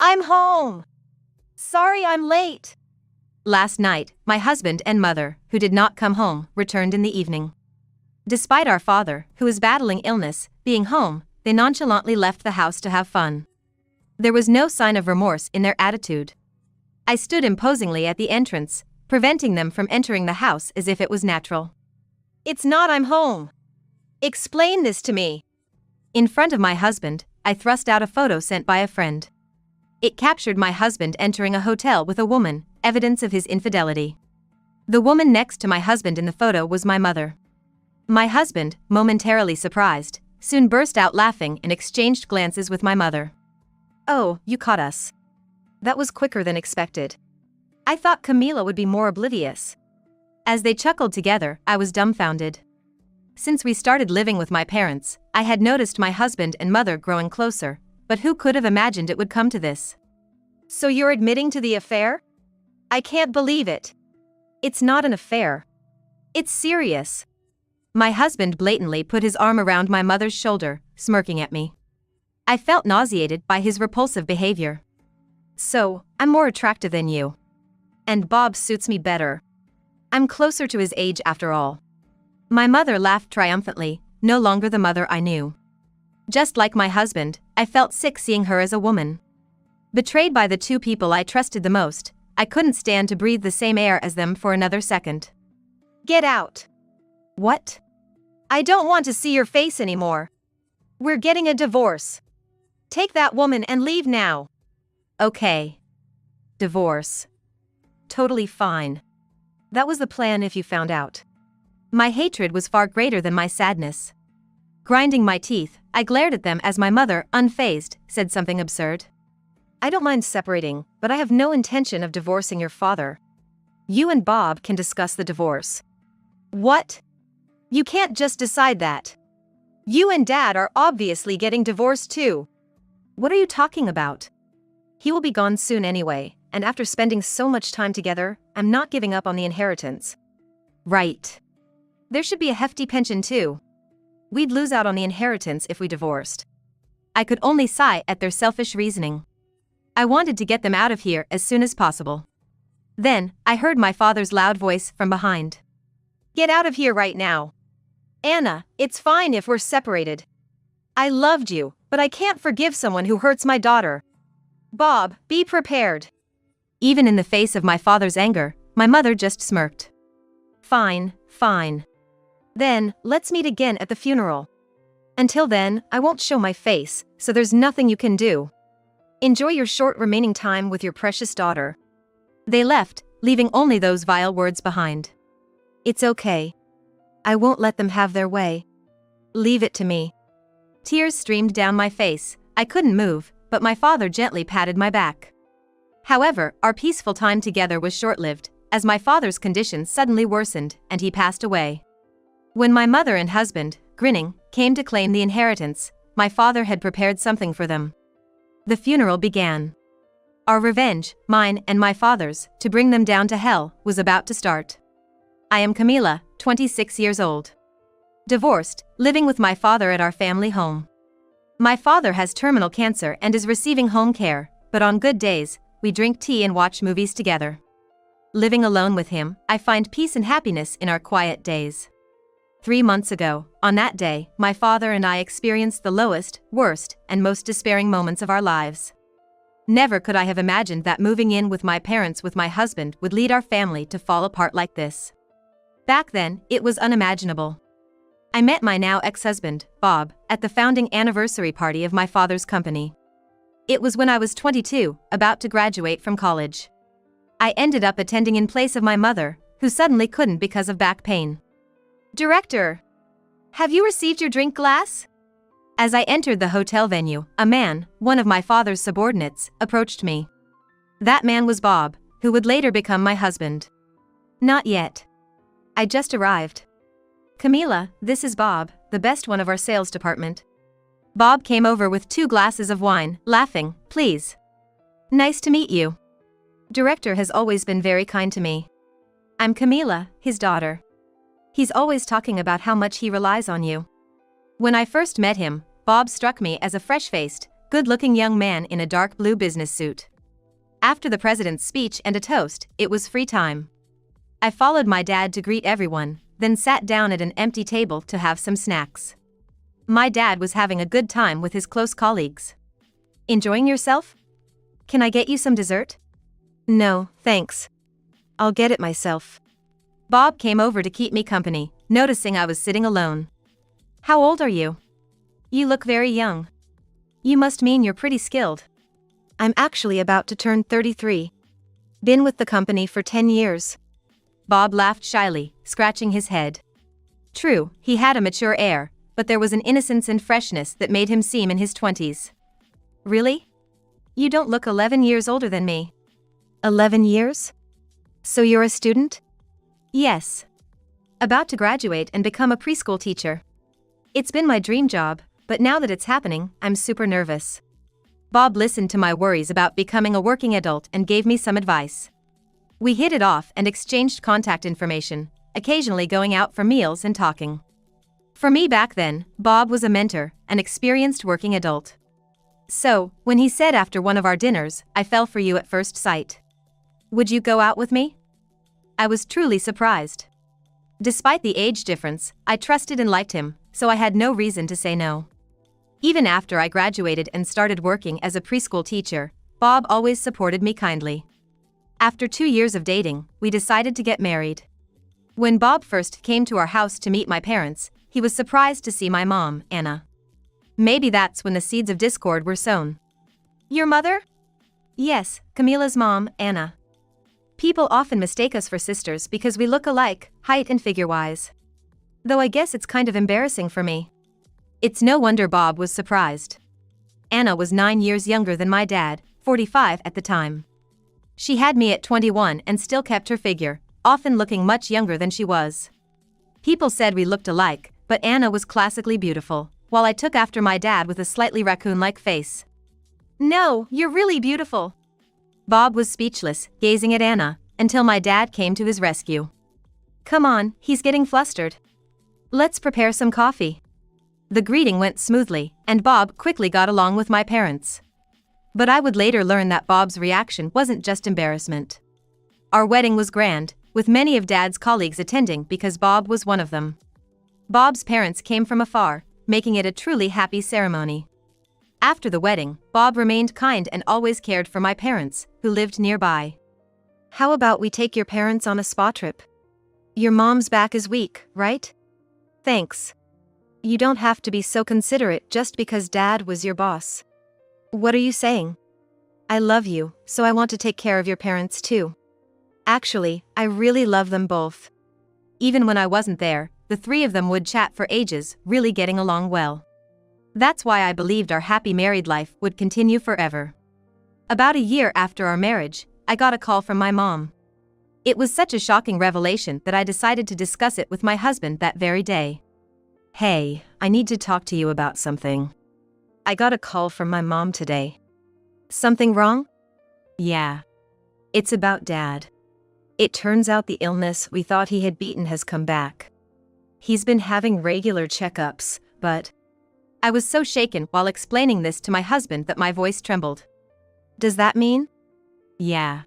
I'm home. Sorry I'm late. Last night, my husband and mother, who did not come home, returned in the evening. Despite our father, who was battling illness, being home, they nonchalantly left the house to have fun. There was no sign of remorse in their attitude. I stood imposingly at the entrance, preventing them from entering the house as if it was natural. It's not I'm home. Explain this to me. In front of my husband, I thrust out a photo sent by a friend. It captured my husband entering a hotel with a woman, evidence of his infidelity. The woman next to my husband in the photo was my mother. My husband, momentarily surprised, soon burst out laughing and exchanged glances with my mother. Oh, you caught us. That was quicker than expected. I thought Camila would be more oblivious. As they chuckled together, I was dumbfounded. Since we started living with my parents, I had noticed my husband and mother growing closer, but who could have imagined it would come to this? So you're admitting to the affair? I can't believe it. It's not an affair. It's serious. My husband blatantly put his arm around my mother's shoulder, smirking at me. I felt nauseated by his repulsive behavior. So, I'm more attractive than you. And Bob suits me better. I'm closer to his age after all. My mother laughed triumphantly, no longer the mother I knew. Just like my husband, I felt sick seeing her as a woman. Betrayed by the two people I trusted the most, I couldn't stand to breathe the same air as them for another second. Get out. What? I don't want to see your face anymore. We're getting a divorce. Take that woman and leave now. Okay. Divorce. Totally fine. That was the plan if you found out. My hatred was far greater than my sadness. Grinding my teeth, I glared at them as my mother, unfazed, said something absurd. I don't mind separating, but I have no intention of divorcing your father. You and Bob can discuss the divorce. What? You can't just decide that. You and Dad are obviously getting divorced too. What are you talking about? He will be gone soon anyway, and after spending so much time together, I'm not giving up on the inheritance. Right. There should be a hefty pension too. We'd lose out on the inheritance if we divorced. I could only sigh at their selfish reasoning. I wanted to get them out of here as soon as possible. Then, I heard my father's loud voice from behind. Get out of here right now. Anna, it's fine if we're separated. I loved you, but I can't forgive someone who hurts my daughter. Bob, be prepared. Even in the face of my father's anger, my mother just smirked. Fine, fine. Then, let's meet again at the funeral. Until then, I won't show my face, so there's nothing you can do. Enjoy your short remaining time with your precious daughter. They left, leaving only those vile words behind. It's okay. I won't let them have their way. Leave it to me. Tears streamed down my face. I couldn't move, but my father gently patted my back. However, our peaceful time together was short-lived, as my father's condition suddenly worsened, and he passed away. When my mother and husband, grinning, came to claim the inheritance, my father had prepared something for them. The funeral began. Our revenge, mine and my father's, to bring them down to hell, was about to start. I am Camila, 26 years old. Divorced, living with my father at our family home. My father has terminal cancer and is receiving home care, but on good days, we drink tea and watch movies together. Living alone with him, I find peace and happiness in our quiet days. 3 months ago, on that day, my father and I experienced the lowest, worst, and most despairing moments of our lives. Never could I have imagined that moving in with my parents with my husband would lead our family to fall apart like this. Back then, it was unimaginable. I met my now ex-husband, Bob, at the founding anniversary party of my father's company. It was when I was 22, about to graduate from college. I ended up attending in place of my mother, who suddenly couldn't because of back pain. Director, have you received your drink glass? As I entered the hotel venue, a man, one of my father's subordinates, approached me. That man was Bob, who would later become my husband. Not yet. I just arrived. Camila, this is Bob, the best one of our sales department. Bob came over with 2 glasses of wine, laughing, please. Nice to meet you. Director has always been very kind to me. I'm Camila, his daughter. He's always talking about how much he relies on you. When I first met him, Bob struck me as a fresh-faced, good-looking young man in a dark blue business suit. After the president's speech and a toast, it was free time. I followed my dad to greet everyone, then sat down at an empty table to have some snacks. My dad was having a good time with his close colleagues. Enjoying yourself? Can I get you some dessert? No, thanks. I'll get it myself. Bob came over to keep me company, noticing I was sitting alone. How old are you? You look very young. You must mean you're pretty skilled. I'm actually about to turn 33. Been with the company for 10 years. Bob laughed shyly, scratching his head. True, he had a mature air, but there was an innocence and freshness that made him seem in his 20s. Really? You don't look 11 years older than me. 11 years? So you're a student? Yes. About to graduate and become a preschool teacher. It's been my dream job, but now that it's happening, I'm super nervous. Bob listened to my worries about becoming a working adult and gave me some advice. We hit it off and exchanged contact information, occasionally going out for meals and talking. For me back then, Bob was a mentor, an experienced working adult. So, when he said after one of our dinners, I fell for you at first sight. Would you go out with me? I was truly surprised. Despite the age difference, I trusted and liked him, so I had no reason to say no. Even after I graduated and started working as a preschool teacher, Bob always supported me kindly. After 2 years of dating, we decided to get married. When Bob first came to our house to meet my parents, he was surprised to see my mom, Anna. Maybe that's when the seeds of discord were sown. Your mother? Yes, Camila's mom, Anna. People often mistake us for sisters because we look alike, height and figure-wise. Though I guess it's kind of embarrassing for me. It's no wonder Bob was surprised. Anna was 9 years younger than my dad, 45 at the time. She had me at 21 and still kept her figure, often looking much younger than she was. People said we looked alike, but Anna was classically beautiful, while I took after my dad with a slightly raccoon-like face. No, you're really beautiful. Bob was speechless, gazing at Anna, until my dad came to his rescue. Come on, he's getting flustered. Let's prepare some coffee. The greeting went smoothly, and Bob quickly got along with my parents. But I would later learn that Bob's reaction wasn't just embarrassment. Our wedding was grand, with many of Dad's colleagues attending because Bob was one of them. Bob's parents came from afar, making it a truly happy ceremony. After the wedding, Bob remained kind and always cared for my parents, who lived nearby. How about we take your parents on a spa trip? Your mom's back is weak, right? Thanks. You don't have to be so considerate just because Dad was your boss. What are you saying? I love you, so I want to take care of your parents too. Actually, I really love them both. Even when I wasn't there, the three of them would chat for ages, really getting along well. That's why I believed our happy married life would continue forever. About a year after our marriage, I got a call from my mom. It was such a shocking revelation that I decided to discuss it with my husband that very day. Hey, I need to talk to you about something. I got a call from my mom today. Something wrong? Yeah. It's about Dad. It turns out the illness we thought he had beaten has come back. He's been having regular checkups, but... I was so shaken while explaining this to my husband that my voice trembled. Does that mean? Yeah.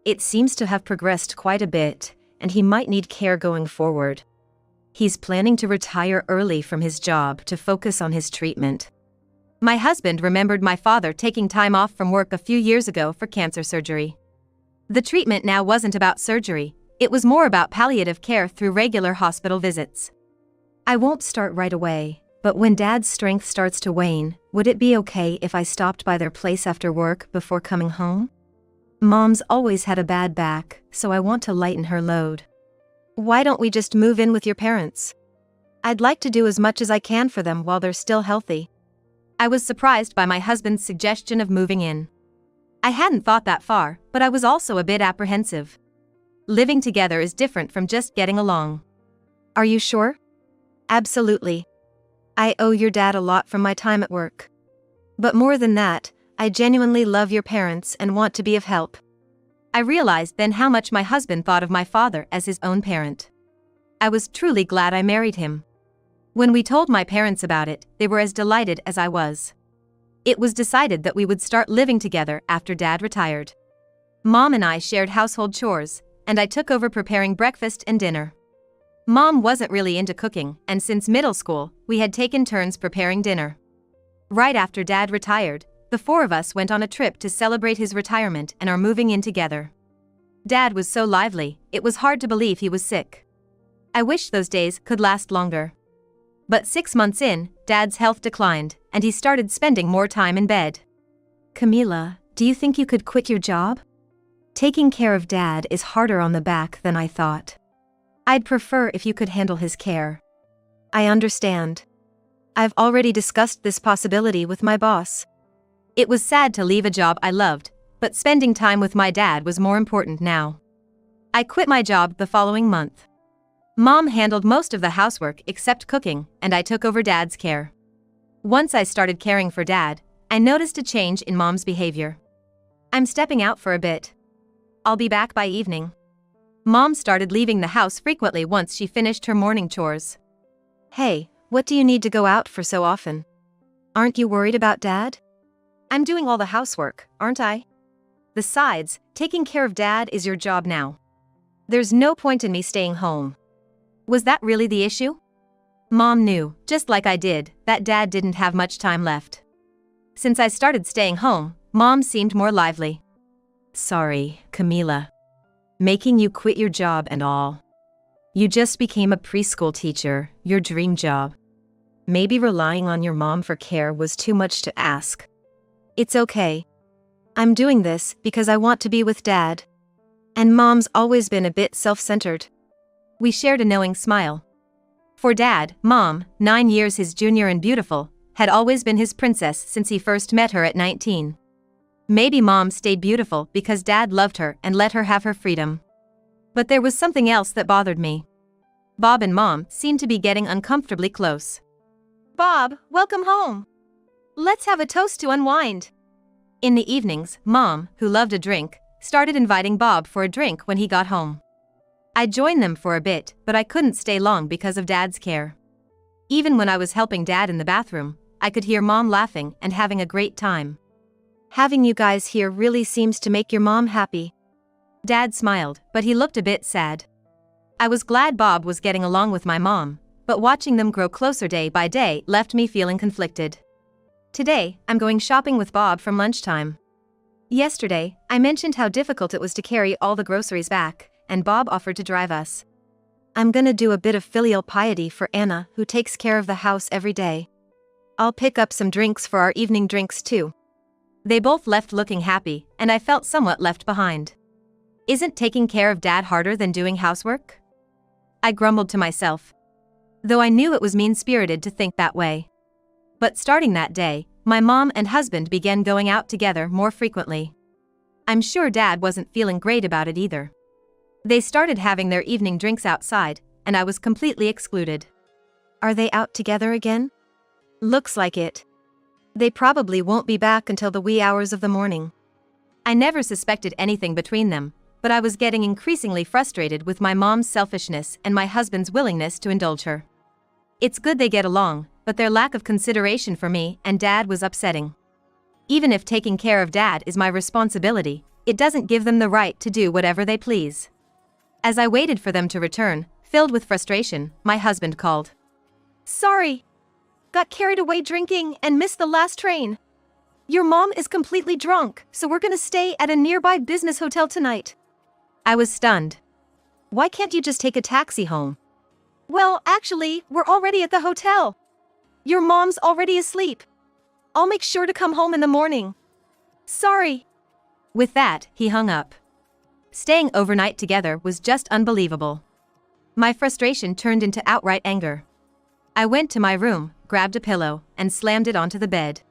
It seems to have progressed quite a bit, and he might need care going forward. He's planning to retire early from his job to focus on his treatment. My husband remembered my father taking time off from work a few years ago for cancer surgery. The treatment now wasn't about surgery, it was more about palliative care through regular hospital visits. I won't start right away, but when Dad's strength starts to wane, would it be okay if I stopped by their place after work before coming home? Mom's always had a bad back, so I want to lighten her load. Why don't we just move in with your parents? I'd like to do as much as I can for them while they're still healthy. I was surprised by my husband's suggestion of moving in. I hadn't thought that far, but I was also a bit apprehensive. Living together is different from just getting along. Are you sure? Absolutely. I owe your dad a lot from my time at work. But more than that, I genuinely love your parents and want to be of help. I realized then how much my husband thought of my father as his own parent. I was truly glad I married him. When we told my parents about it, they were as delighted as I was. It was decided that we would start living together after Dad retired. Mom and I shared household chores, and I took over preparing breakfast and dinner. Mom wasn't really into cooking, and since middle school, we had taken turns preparing dinner. Right after Dad retired, the four of us went on a trip to celebrate his retirement and are moving in together. Dad was so lively, it was hard to believe he was sick. I wish those days could last longer. But 6 months in, Dad's health declined, and he started spending more time in bed. Camila, do you think you could quit your job? Taking care of Dad is harder on the back than I thought. I'd prefer if you could handle his care. I understand. I've already discussed this possibility with my boss. It was sad to leave a job I loved, but spending time with my dad was more important now. I quit my job the following month. Mom handled most of the housework except cooking, and I took over Dad's care. Once I started caring for Dad, I noticed a change in Mom's behavior. I'm stepping out for a bit. I'll be back by evening. Mom started leaving the house frequently once she finished her morning chores. Hey, what do you need to go out for so often? Aren't you worried about Dad? I'm doing all the housework, aren't I? Besides, taking care of Dad is your job now. There's no point in me staying home. Was that really the issue? Mom knew, just like I did, that Dad didn't have much time left. Since I started staying home, Mom seemed more lively. Sorry, Camila. Making you quit your job and all. You just became a preschool teacher, your dream job. Maybe relying on your mom for care was too much to ask. It's okay. I'm doing this because I want to be with Dad. And Mom's always been a bit self-centered. We shared a knowing smile. For Dad, Mom, 9 years his junior and beautiful, had always been his princess since he first met her at 19. Maybe Mom stayed beautiful because Dad loved her and let her have her freedom. But there was something else that bothered me. Bob and Mom seemed to be getting uncomfortably close. Bob, welcome home. Let's have a toast to unwind. In the evenings, Mom, who loved a drink, started inviting Bob for a drink when he got home. I joined them for a bit, but I couldn't stay long because of Dad's care. Even when I was helping Dad in the bathroom, I could hear Mom laughing and having a great time. Having you guys here really seems to make your mom happy. Dad smiled, but he looked a bit sad. I was glad Bob was getting along with my mom, but watching them grow closer day by day left me feeling conflicted. Today, I'm going shopping with Bob from lunchtime. Yesterday, I mentioned how difficult it was to carry all the groceries back, and Bob offered to drive us. I'm gonna do a bit of filial piety for Anna, who takes care of the house every day. I'll pick up some drinks for our evening drinks too. They both left looking happy, and I felt somewhat left behind. Isn't taking care of Dad harder than doing housework? I grumbled to myself. Though I knew it was mean-spirited to think that way. But starting that day, my mom and husband began going out together more frequently. I'm sure Dad wasn't feeling great about it either. They started having their evening drinks outside, and I was completely excluded. Are they out together again? Looks like it. They probably won't be back until the wee hours of the morning. I never suspected anything between them, but I was getting increasingly frustrated with my mom's selfishness and my husband's willingness to indulge her. It's good they get along, but their lack of consideration for me and Dad was upsetting. Even if taking care of Dad is my responsibility, it doesn't give them the right to do whatever they please. As I waited for them to return, filled with frustration, my husband called. Sorry. Got carried away drinking and missed the last train. Your mom is completely drunk, so we're gonna stay at a nearby business hotel tonight. I was stunned. Why can't you just take a taxi home? Well, actually, we're already at the hotel. Your mom's already asleep. I'll make sure to come home in the morning. Sorry. With that, he hung up. Staying overnight together was just unbelievable. My frustration turned into outright anger. I went to my room, grabbed a pillow, and slammed it onto the bed.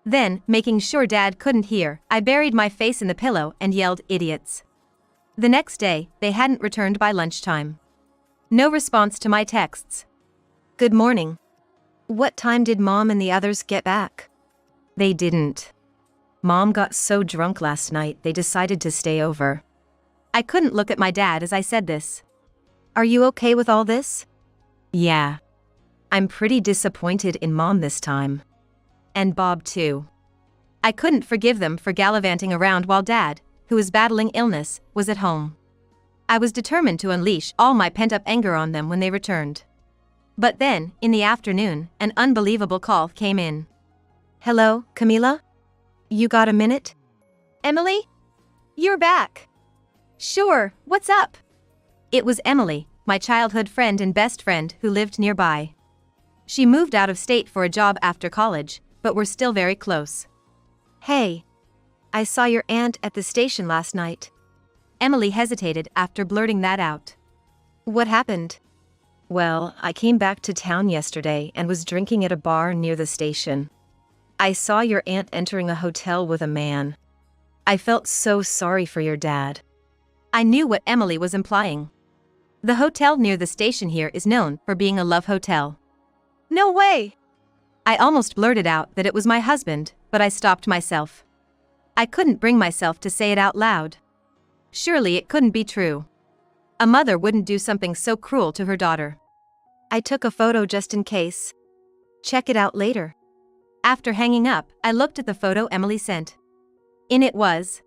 Then, making sure Dad couldn't hear, I buried my face in the pillow and yelled, "Idiots." The next day, they hadn't returned by lunchtime. No response to my texts. Good morning. What time did Mom and the others get back? They didn't. Mom got so drunk last night they decided to stay over. I couldn't look at my dad as I said this. Are you okay with all this? Yeah. I'm pretty disappointed in Mom this time. And Bob too. I couldn't forgive them for gallivanting around while Dad, who was battling illness, was at home. I was determined to unleash all my pent-up anger on them when they returned. But then, in the afternoon, an unbelievable call came in. Hello, Camila? You got a minute? Emily? You're back. Sure, what's up? It was Emily, my childhood friend and best friend who lived nearby. She moved out of state for a job after college, but we're still very close. Hey. I saw your aunt at the station last night. Emily hesitated after blurting that out. What happened? Well, I came back to town yesterday and was drinking at a bar near the station. I saw your aunt entering a hotel with a man. I felt so sorry for your dad. I knew what Emily was implying. The hotel near the station here is known for being a love hotel. No way! I almost blurted out that it was my husband, but I stopped myself. I couldn't bring myself to say it out loud. Surely it couldn't be true. A mother wouldn't do something so cruel to her daughter. I took a photo just in case. Check it out later. After hanging up, I looked at the photo Emily sent. In it was.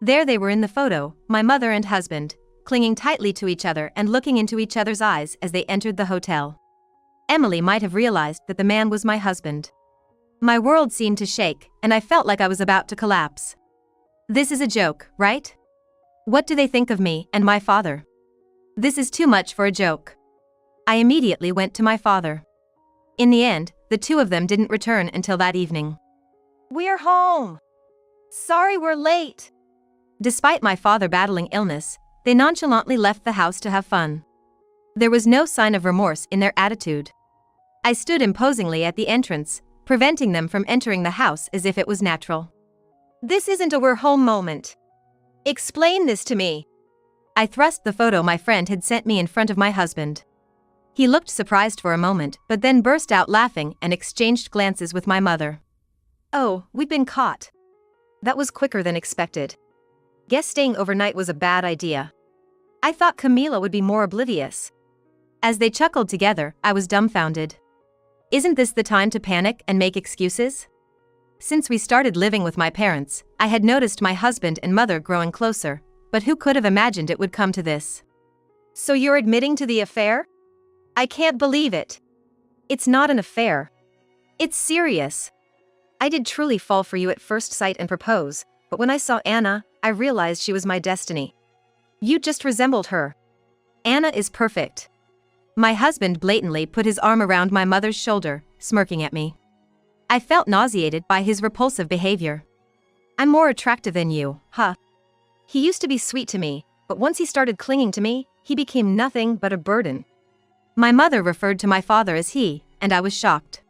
There they were in the photo, my mother and husband, clinging tightly to each other and looking into each other's eyes as they entered the hotel. Emily might have realized that the man was my husband. My world seemed to shake, and I felt like I was about to collapse. This is a joke, right? What do they think of me and my father? This is too much for a joke. I immediately went to my father. In the end, the two of them didn't return until that evening. We're home. Sorry we're late. Despite my father battling illness, they nonchalantly left the house to have fun. There was no sign of remorse in their attitude. I stood imposingly at the entrance, preventing them from entering the house as if it was natural. This isn't a we're home moment. Explain this to me. I thrust the photo my friend had sent me in front of my husband. He looked surprised for a moment, but then burst out laughing and exchanged glances with my mother. Oh, we've been caught. That was quicker than expected. Guess staying overnight was a bad idea. I thought Camila would be more oblivious. As they chuckled together, I was dumbfounded. Isn't this the time to panic and make excuses? Since we started living with my parents, I had noticed my husband and mother growing closer, but who could have imagined it would come to this? So you're admitting to the affair? I can't believe it. It's not an affair. It's serious. I did truly fall for you at first sight and propose, but when I saw Anna, I realized she was my destiny. You just resembled her. Anna is perfect. My husband blatantly put his arm around my mother's shoulder, smirking at me. I felt nauseated by his repulsive behavior. I'm more attractive than you, huh? He used to be sweet to me, but once he started clinging to me, he became nothing but a burden. My mother referred to my father as he, and I was shocked.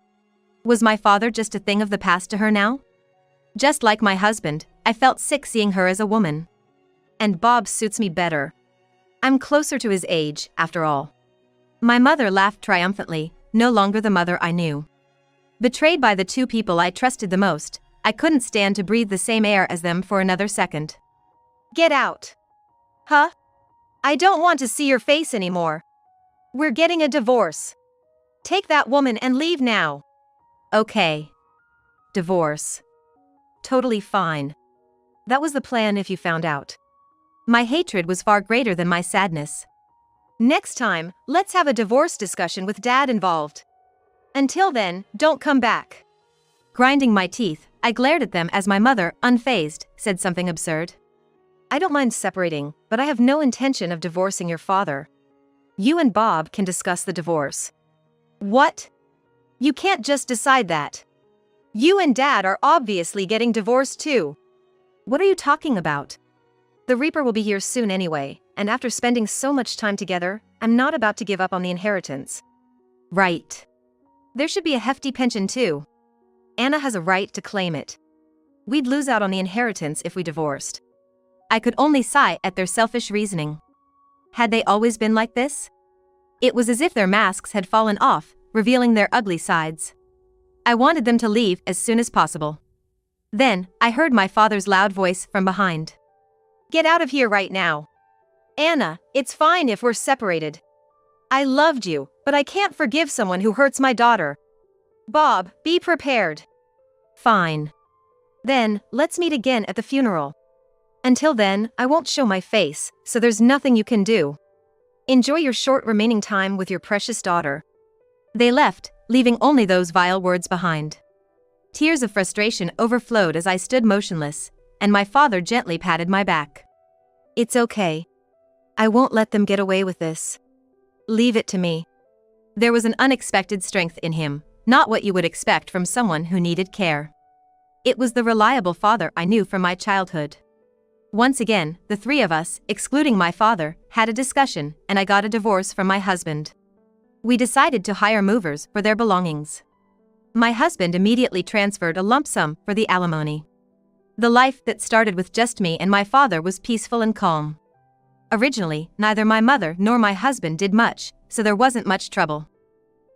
Was my father just a thing of the past to her now? Just like my husband, I felt sick seeing her as a woman. And Bob suits me better. I'm closer to his age, after all. My mother laughed triumphantly, no longer the mother I knew. Betrayed by the two people I trusted the most, I couldn't stand to breathe the same air as them for another second. Get out. Huh? I don't want to see your face anymore. We're getting a divorce. Take that woman and leave now. Okay. Divorce. Totally fine. That was the plan if you found out. My hatred was far greater than my sadness. Next time, let's have a divorce discussion with Dad involved. Until then, don't come back. Grinding my teeth, I glared at them as my mother, unfazed, said something absurd. I don't mind separating, but I have no intention of divorcing your father. You and Bob can discuss the divorce. What? You can't just decide that. You and Dad are obviously getting divorced too. What are you talking about? The Reaper will be here soon anyway, and after spending so much time together, I'm not about to give up on the inheritance. Right. There should be a hefty pension too. Anna has a right to claim it. We'd lose out on the inheritance if we divorced. I could only sigh at their selfish reasoning. Had they always been like this? It was as if their masks had fallen off, revealing their ugly sides. I wanted them to leave as soon as possible. Then, I heard my father's loud voice from behind. Get out of here right now. Anna, it's fine if we're separated. I loved you, but I can't forgive someone who hurts my daughter. Bob, be prepared. Fine. Then, let's meet again at the funeral. Until then, I won't show my face, so there's nothing you can do. Enjoy your short remaining time with your precious daughter." They left, leaving only those vile words behind. Tears of frustration overflowed as I stood motionless, and my father gently patted my back. "It's okay. I won't let them get away with this. Leave it to me." There was an unexpected strength in him, not what you would expect from someone who needed care. It was the reliable father I knew from my childhood. Once again, the three of us, excluding my father, had a discussion, and I got a divorce from my husband. We decided to hire movers for their belongings. My husband immediately transferred a lump sum for the alimony. The life that started with just me and my father was peaceful and calm. Originally, neither my mother nor my husband did much, so there wasn't much trouble.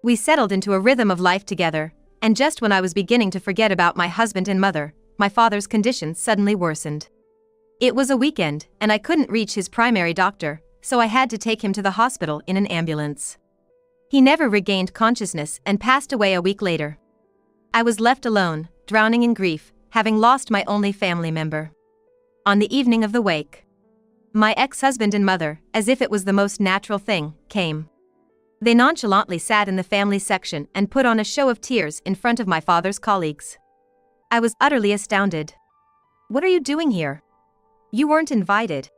We settled into a rhythm of life together, and just when I was beginning to forget about my husband and mother, my father's condition suddenly worsened. It was a weekend, and I couldn't reach his primary doctor, so I had to take him to the hospital in an ambulance. He never regained consciousness and passed away a week later. I was left alone, drowning in grief, having lost my only family member. On the evening of the wake, my ex-husband and mother, as if it was the most natural thing, came. They nonchalantly sat in the family section and put on a show of tears in front of my father's colleagues. I was utterly astounded. "What are you doing here? You weren't invited.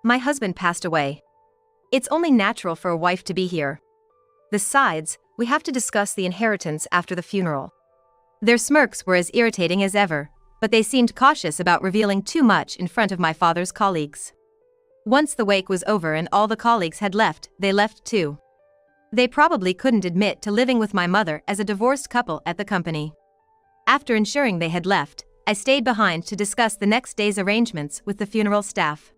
My husband passed away. It's only natural for a wife to be here. Besides, we have to discuss the inheritance after the funeral." Their smirks were as irritating as ever, but they seemed cautious about revealing too much in front of my father's colleagues. Once the wake was over and all the colleagues had left, they left too. They probably couldn't admit to living with my mother as a divorced couple at the company. After ensuring they had left, I stayed behind to discuss the next day's arrangements with the funeral staff.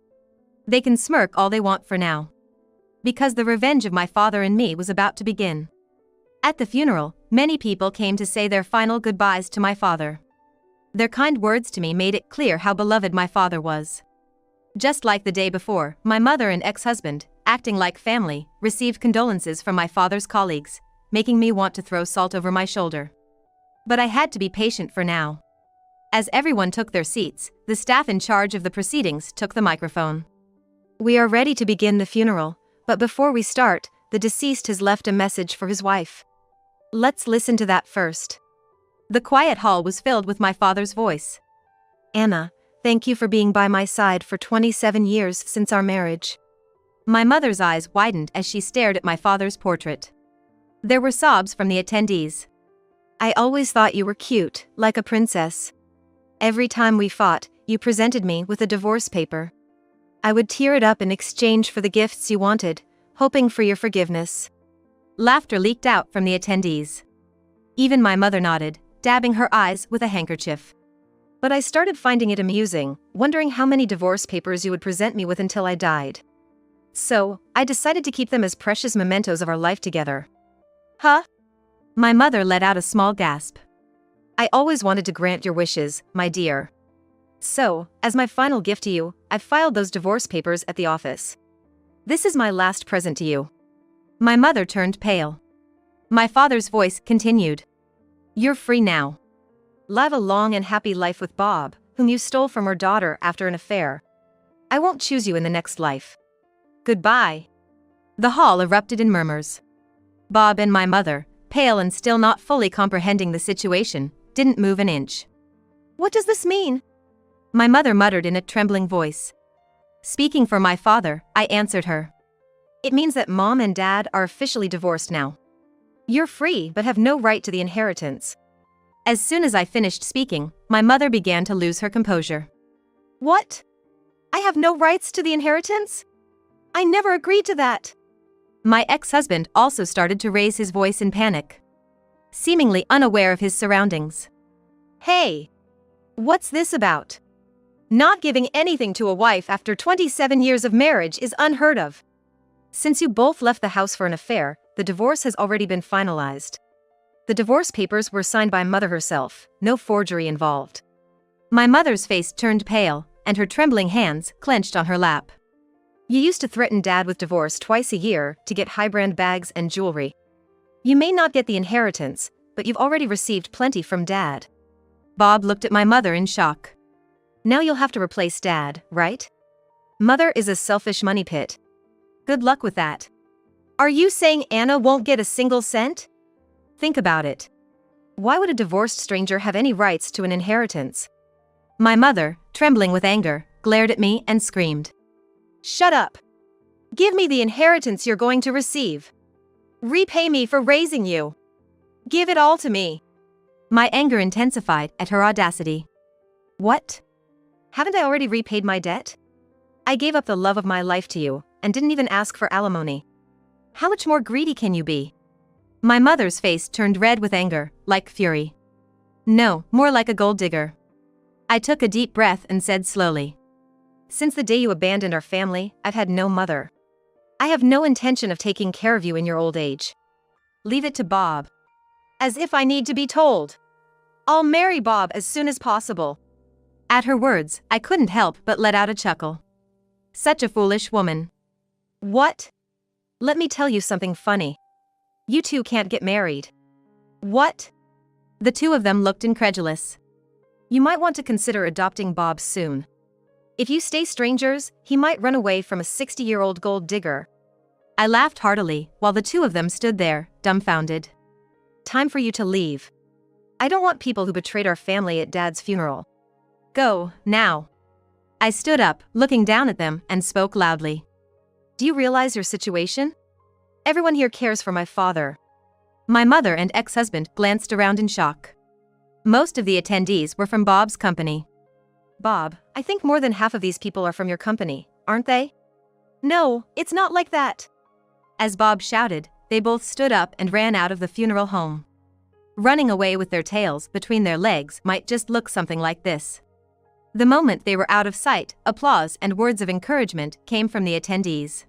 They can smirk all they want for now, because the revenge of my father and me was about to begin. At the funeral, many people came to say their final goodbyes to my father. Their kind words to me made it clear how beloved my father was. Just like the day before, my mother and ex-husband, acting like family, received condolences from my father's colleagues, making me want to throw salt over my shoulder. But I had to be patient for now. As everyone took their seats, the staff in charge of the proceedings took the microphone. "We are ready to begin the funeral, but before we start, the deceased has left a message for his wife. Let's listen to that first." The quiet hall was filled with my father's voice. "Anna, thank you for being by my side for 27 years since our marriage." My mother's eyes widened as she stared at my father's portrait. There were sobs from the attendees. "I always thought you were cute, like a princess. Every time we fought, you presented me with a divorce paper. I would tear it up in exchange for the gifts you wanted, hoping for your forgiveness." Laughter leaked out from the attendees. Even my mother nodded, dabbing her eyes with a handkerchief. "But I started finding it amusing, wondering how many divorce papers you would present me with until I died. So, I decided to keep them as precious mementos of our life together." "Huh?" My mother let out a small gasp. "I always wanted to grant your wishes, my dear. So, as my final gift to you, I've filed those divorce papers at the office. This is my last present to you." My mother turned pale. My father's voice continued. "You're free now. Live a long and happy life with Bob, whom you stole from her daughter after an affair. I won't choose you in the next life. Goodbye." The hall erupted in murmurs. Bob and my mother, pale and still not fully comprehending the situation, didn't move an inch. "What does this mean?" My mother muttered in a trembling voice. Speaking for my father, I answered her. "It means that Mom and Dad are officially divorced now. You're free but have no right to the inheritance." As soon as I finished speaking, my mother began to lose her composure. "What? I have no rights to the inheritance? I never agreed to that." My ex-husband also started to raise his voice in panic, seemingly unaware of his surroundings. "Hey! What's this about? Not giving anything to a wife after 27 years of marriage is unheard of. Since you both left the house for an affair, the divorce has already been finalized. The divorce papers were signed by Mother herself, no forgery involved." My mother's face turned pale, and her trembling hands clenched on her lap. "You used to threaten Dad with divorce twice a year to get high-brand bags and jewelry. You may not get the inheritance, but you've already received plenty from Dad. Bob looked at my mother in shock. Now you'll have to replace Dad, right? Mother is a selfish money pit. Good luck with that. Are you saying Anna won't get a single cent? Think about it. Why would a divorced stranger have any rights to an inheritance? My mother, trembling with anger, glared at me and screamed. Shut up! Give me the inheritance you're going to receive. Repay me for raising you. Give it all to me. My anger intensified at her audacity. What? Haven't I already repaid my debt? I gave up the love of my life to you, and didn't even ask for alimony. How much more greedy can you be? My mother's face turned red with anger, like fury. No, more like a gold digger. I took a deep breath and said slowly. Since the day you abandoned our family, I've had no mother. I have no intention of taking care of you in your old age. Leave it to Bob. As if I need to be told. I'll marry Bob as soon as possible. At her words, I couldn't help but let out a chuckle. Such a foolish woman. What? Let me tell you something funny. You two can't get married. What? The two of them looked incredulous. You might want to consider adopting Bob soon. If you stay strangers, he might run away from a 60-year-old gold digger. I laughed heartily, while the two of them stood there, dumbfounded. Time for you to leave. I don't want people who betrayed our family at Dad's funeral. Go, now. I stood up, looking down at them, and spoke loudly. Do you realize your situation? Everyone here cares for my father. My mother and ex-husband glanced around in shock. Most of the attendees were from Bob's company. Bob, I think more than half of these people are from your company, aren't they? No, it's not like that. As Bob shouted, they both stood up and ran out of the funeral home. Running away with their tails between their legs might just look something like this. The moment they were out of sight, applause and words of encouragement came from the attendees.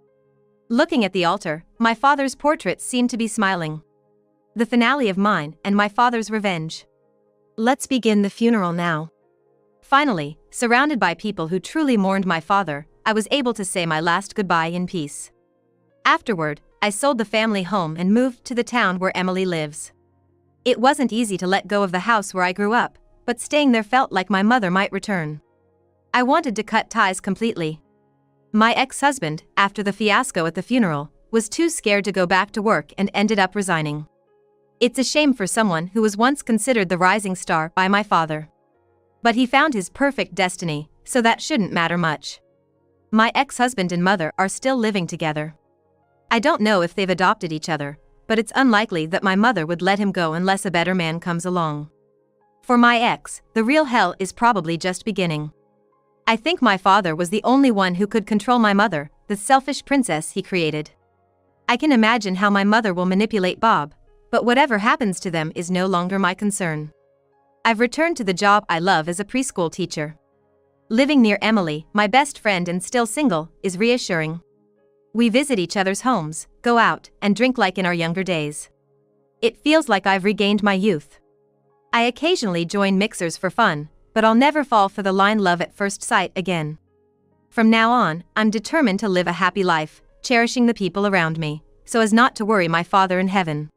Looking at the altar, my father's portrait seemed to be smiling. The finale of mine and my father's revenge. Let's begin the funeral now. Finally, surrounded by people who truly mourned my father, I was able to say my last goodbye in peace. Afterward, I sold the family home and moved to the town where Emily lives. It wasn't easy to let go of the house where I grew up, but staying there felt like my mother might return. I wanted to cut ties completely. My ex-husband, after the fiasco at the funeral, was too scared to go back to work and ended up resigning. It's a shame for someone who was once considered the rising star by my father. But he found his perfect destiny, so that shouldn't matter much. My ex-husband and mother are still living together. I don't know if they've adopted each other, but it's unlikely that my mother would let him go unless a better man comes along. For my ex, the real hell is probably just beginning. I think my father was the only one who could control my mother, the selfish princess he created. I can imagine how my mother will manipulate Bob, but whatever happens to them is no longer my concern. I've returned to the job I love as a preschool teacher. Living near Emily, my best friend and still single, is reassuring. We visit each other's homes, go out, and drink like in our younger days. It feels like I've regained my youth. I occasionally join mixers for fun, but I'll never fall for the line love at first sight again. From now on, I'm determined to live a happy life, cherishing the people around me, so as not to worry my father in heaven.